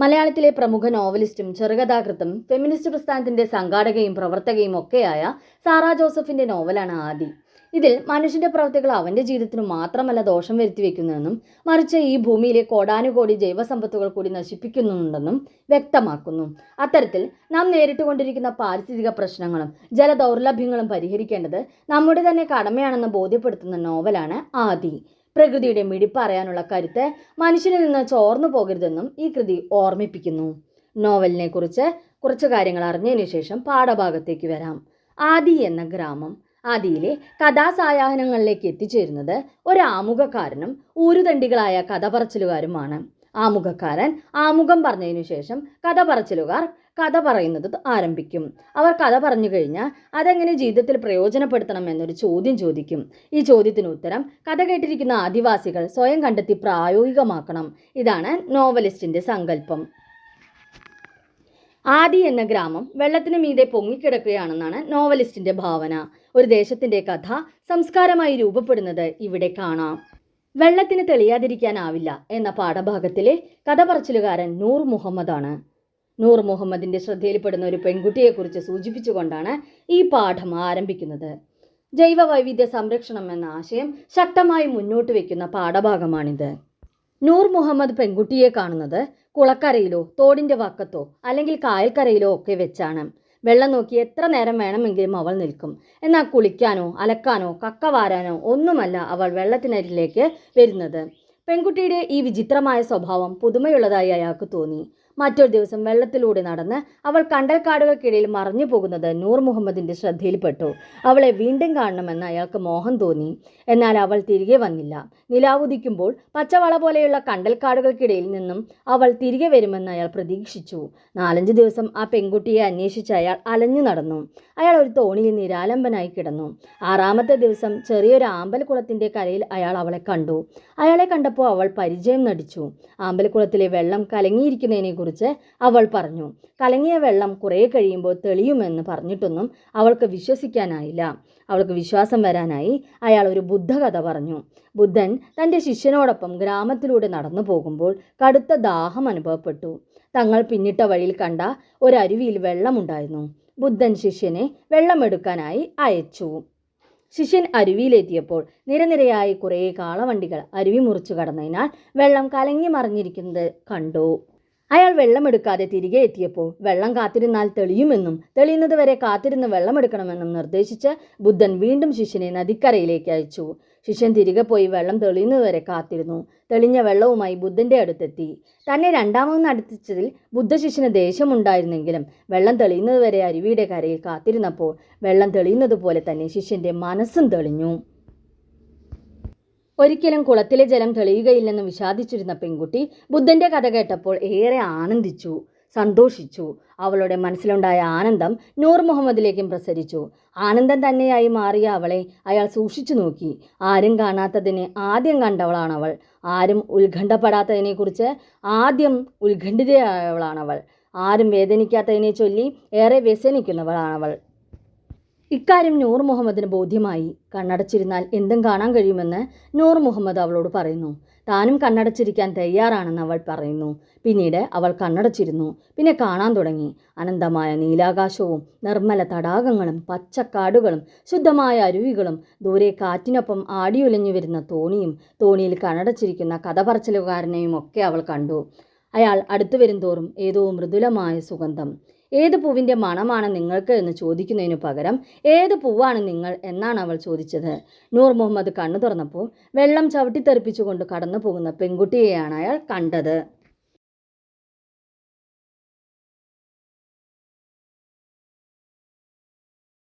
മലയാളത്തിലെ പ്രമുഖ നോവലിസ്റ്റും ചെറുകഥാകൃത്തും ഫെമിനിസ്റ്റ് പ്രസ്ഥാനത്തിന്റെ സംഘാടകയും പ്രവർത്തകയും ഒക്കെയായ സാറാ ജോസഫിന്റെ നോവലാണ് ആദി. ഇതിൽ മനുഷ്യന്റെ പ്രവൃത്തികൾ അവന്റെ ജീവിതത്തിന് മാത്രമല്ല ദോഷം വരുത്തി വെക്കുന്നതെന്നും മറിച്ച് ഈ ഭൂമിയിലെ കോടാനുകോടി ജൈവസമ്പത്തുകൾ കൂടി നശിപ്പിക്കുന്നുണ്ടെന്നും വ്യക്തമാക്കുന്നു. അത്തരത്തിൽ നാം നേരിട്ടുകൊണ്ടിരിക്കുന്ന പാരിസ്ഥിതിക പ്രശ്നങ്ങളും ജലദൗർലഭ്യങ്ങളും പരിഹരിക്കേണ്ടത് നമ്മുടെ തന്നെ കടമയാണെന്ന് ബോധ്യപ്പെടുത്തുന്ന നോവലാണ് ആദി. പ്രകൃതിയുടെ മിടിപ്പറിയാനുള്ള കരുത്ത് മനുഷ്യനിൽ നിന്ന് ചോർന്നു പോകരുതെന്നും ഈ കൃതി ഓർമ്മിപ്പിക്കുന്നു. നോവലിനെ കുറിച്ച് കുറച്ച് കാര്യങ്ങൾ അറിഞ്ഞതിന് ശേഷം പാഠഭാഗത്തേക്ക് വരാം. ആദി എന്ന ഗ്രാമം. ആദിയിലെ കഥാസായാഹനങ്ങളിലേക്ക് എത്തിച്ചേരുന്നത് ഒരു ആമുഖക്കാരനും ഊരുതണ്ടികളായ കഥ പറച്ചിലുകാരുമാണ്. ആമുഖക്കാരൻ ആമുഖം പറഞ്ഞതിനു ശേഷം കഥ പറച്ചിലുകാർ കഥ പറയുന്നത് ആരംഭിക്കും. അവർ കഥ പറഞ്ഞു കഴിഞ്ഞാൽ അതെങ്ങനെ ജീവിതത്തിൽ പ്രയോജനപ്പെടുത്തണം എന്നൊരു ചോദ്യം ചോദിക്കും. ഈ ചോദ്യത്തിന് ഉത്തരം കഥ കേട്ടിരിക്കുന്ന ആദിവാസികൾ സ്വയം കണ്ടെത്തി പ്രായോഗികമാക്കണം. ഇതാണ് നോവലിസ്റ്റിന്റെ സങ്കല്പം. ആദി എന്ന ഗ്രാമം വെള്ളത്തിന് മീതെ പൊങ്ങിക്കിടക്കുകയാണെന്നാണ് നോവലിസ്റ്റിന്റെ ഭാവന. ഒരു ദേശത്തിന്റെ കഥ സംസ്കാരമായി രൂപപ്പെടുന്നത് ഇവിടെ കാണാം. വെള്ളത്തിന് തെളിയാതിരിക്കാനാവില്ല എന്ന പാഠഭാഗത്തിലെ കഥ പറച്ചിലുകാരൻ നൂർ മുഹമ്മദാണ്. നൂർ മുഹമ്മദിന്റെ ശ്രദ്ധയിൽപ്പെടുന്ന ഒരു പെൺകുട്ടിയെക്കുറിച്ച് സൂചിപ്പിച്ചുകൊണ്ടാണ് ഈ പാഠം ആരംഭിക്കുന്നത്. ജൈവ വൈവിധ്യ സംരക്ഷണം എന്ന ആശയം ശക്തമായി മുന്നോട്ട് വയ്ക്കുന്ന പാഠഭാഗമാണിത്. നൂർ മുഹമ്മദ് പെൺകുട്ടിയെ കാണുന്നത് കുളക്കരയിലോ തോടിന്റെ വക്കത്തോ അല്ലെങ്കിൽ കായൽക്കരയിലോ ഒക്കെ വെച്ചാണ്. വെള്ളം നോക്കി എത്ര നേരം വേണമെങ്കിലും അവൾ നിൽക്കും. എന്നാൽ കുളിക്കാനോ അലക്കാനോ കക്ക വാരാനോ ഒന്നുമല്ല അവൾ വെള്ളത്തിനരികിലേക്ക് വരുന്നത്. പെൺകുട്ടിയുടെ ഈ വിചിത്രമായ സ്വഭാവം പുതുമയുള്ളതായി അയാൾക്ക് തോന്നി. മറ്റൊരു ദിവസം വെള്ളത്തിലൂടെ നടന്ന് അവൾ കണ്ടൽക്കാടുകൾക്കിടയിൽ മറഞ്ഞു പോകുന്നത് നൂർ മുഹമ്മദിന്റെ ശ്രദ്ധയിൽപ്പെട്ടു. അവളെ വീണ്ടും കാണണമെന്ന് അയാൾക്ക് മോഹം തോന്നി. എന്നാൽ അവൾ തിരികെ വന്നില്ല. നിലാവുദിക്കുമ്പോൾ പച്ചവള പോലെയുള്ള കണ്ടൽക്കാടുകൾക്കിടയിൽ നിന്നും അവൾ തിരികെ വരുമെന്ന് അയാൾ പ്രതീക്ഷിച്ചു. 4-5 ദിവസം ആ പെൺകുട്ടിയെ അന്വേഷിച്ച് അയാൾ അലഞ്ഞു നടന്നു. അയാൾ ഒരു തോണിയിൽ നിരാലംബനായി കിടന്നു. 6-ാമത്തെ ദിവസം ചെറിയൊരു ആമ്പൽക്കുളത്തിന്റെ കരയിൽ അയാൾ അവളെ കണ്ടു. അയാളെ കണ്ടപ്പോൾ അവൾ പരിചയം നടിച്ചു. ആമ്പൽക്കുളത്തിലെ വെള്ളം കലങ്ങിയിരിക്കുന്നതിനെ കുറിച്ച് അവൾ പറഞ്ഞു. കലങ്ങിയ വെള്ളം കുറെ കഴിയുമ്പോൾ തെളിയുമെന്ന് പറഞ്ഞിട്ടൊന്നും അവൾക്ക് വിശ്വസിക്കാനായില്ല. അവൾക്ക് വിശ്വാസം വരാനായി അയാൾ ഒരു ബുദ്ധ കഥ പറഞ്ഞു. ബുദ്ധൻ തൻ്റെ ശിഷ്യനോടൊപ്പം ഗ്രാമത്തിലൂടെ നടന്നു പോകുമ്പോൾ കടുത്ത ദാഹം അനുഭവപ്പെട്ടു. തങ്ങൾ പിന്നിട്ട വഴിയിൽ കണ്ട ഒരരുവിയിൽ വെള്ളമുണ്ടായിരുന്നു. ബുദ്ധൻ ശിഷ്യനെ വെള്ളമെടുക്കാനായി അയച്ചു. ശിഷ്യൻ അരുവിയിലെത്തിയപ്പോൾ നിരനിരയായി കുറേ കാളവണ്ടികൾ അരുവി മുറിച്ചു കടന്നതിനാൽ വെള്ളം കലങ്ങി മറിഞ്ഞിരിക്കുന്നത് കണ്ടു. അയാൾ വെള്ളമെടുക്കാതെ തിരികെ എത്തിയപ്പോൾ വെള്ളം കാത്തിരുന്നാൽ തെളിയുമെന്നും തെളിയുന്നത് വരെ കാത്തിരുന്ന് വെള്ളമെടുക്കണമെന്നും നിർദ്ദേശിച്ച് ബുദ്ധൻ വീണ്ടും ശിഷ്യനെ നദിക്കരയിലേക്ക് അയച്ചു. ശിഷ്യൻ തിരികെ പോയി വെള്ളം തെളിയുന്നതുവരെ കാത്തിരുന്നു. തെളിഞ്ഞ വെള്ളവുമായി ബുദ്ധന്റെ അടുത്തെത്തി. തന്നെ രണ്ടാമതൊന്ന് അടുപ്പിച്ചതിൽ ബുദ്ധശിഷ്യന് ദേഷ്യമുണ്ടായിരുന്നെങ്കിലും വെള്ളം തെളിയുന്നതുവരെ അരുവിയുടെ കരയിൽ കാത്തിരുന്നപ്പോൾ വെള്ളം തെളിയുന്നത് പോലെ തന്നെ ശിഷ്യന്റെ മനസ്സും തെളിഞ്ഞു. ഒരിക്കലും കുളത്തിലെ ജലം തെളിയുകയില്ലെന്ന് വിഷാദിച്ചിരുന്ന പെൺകുട്ടി ബുദ്ധന്റെ കഥ കേട്ടപ്പോൾ ഏറെ ആനന്ദിച്ചു, സന്തോഷിച്ചു. അവളുടെ മനസ്സിലുണ്ടായ ആനന്ദം നൂർ മുഹമ്മദിലേക്കും പ്രസരിച്ചു. ആനന്ദം തന്നെയായി മാറിയ അവളെ അയാൾ സൂക്ഷിച്ചു നോക്കി. ആരും കാണാത്തതിനെ ആദ്യം കണ്ടവളാണവൾ. ആരും ഉത്കണ്ഠപ്പെടാത്തതിനെക്കുറിച്ച് ആദ്യം ഉത്കണ്ഠിതയായവളാണവൾ. ആരും വേദനിക്കാത്തതിനെ ചൊല്ലി ഏറെ വ്യസനിക്കുന്നവളാണവൾ. ഇക്കാര്യം നൂർ മുഹമ്മദിന് ബോധ്യമായി. കണ്ണടച്ചിരുന്നാൽ എന്തും കാണാൻ കഴിയുമെന്ന് നൂർ മുഹമ്മദ് അവളോട് പറയുന്നു. താനും കണ്ണടച്ചിരിക്കാൻ തയ്യാറാണെന്ന് അവൾ പറയുന്നു. പിന്നീട് അവൾ കണ്ണടച്ചിരുന്നു. പിന്നെ കാണാൻ തുടങ്ങി. അനന്തമായ നീലാകാശവും നിർമ്മല തടാകങ്ങളും പച്ചക്കാടുകളും ശുദ്ധമായ അരുവികളും ദൂരെ കാറ്റിനൊപ്പം ആടിയുലഞ്ഞു വരുന്ന തോണിയും തോണിയിൽ കണ്ണടച്ചിരിക്കുന്ന കഥ പറച്ചിലുകാരനെയും ഒക്കെ അവൾ കണ്ടു. അയാൾ അടുത്തു വരും തോറും ഏതോ മൃദുലമായ സുഗന്ധം. ഏത് പൂവിൻ്റെ മണമാണ് നിങ്ങൾക്ക് എന്ന് ചോദിക്കുന്നതിനു പകരം ഏത് പൂവാണ് നിങ്ങൾ എന്നാണ് അവൾ ചോദിച്ചത്. നൂർ മുഹമ്മദ് കണ്ണു തുറന്നപ്പോൾ വെള്ളം ചവിട്ടിത്തെറിപ്പിച്ചുകൊണ്ട് കടന്നു പോകുന്ന പെൺകുട്ടിയെയാണ് അയാൾ കണ്ടത്.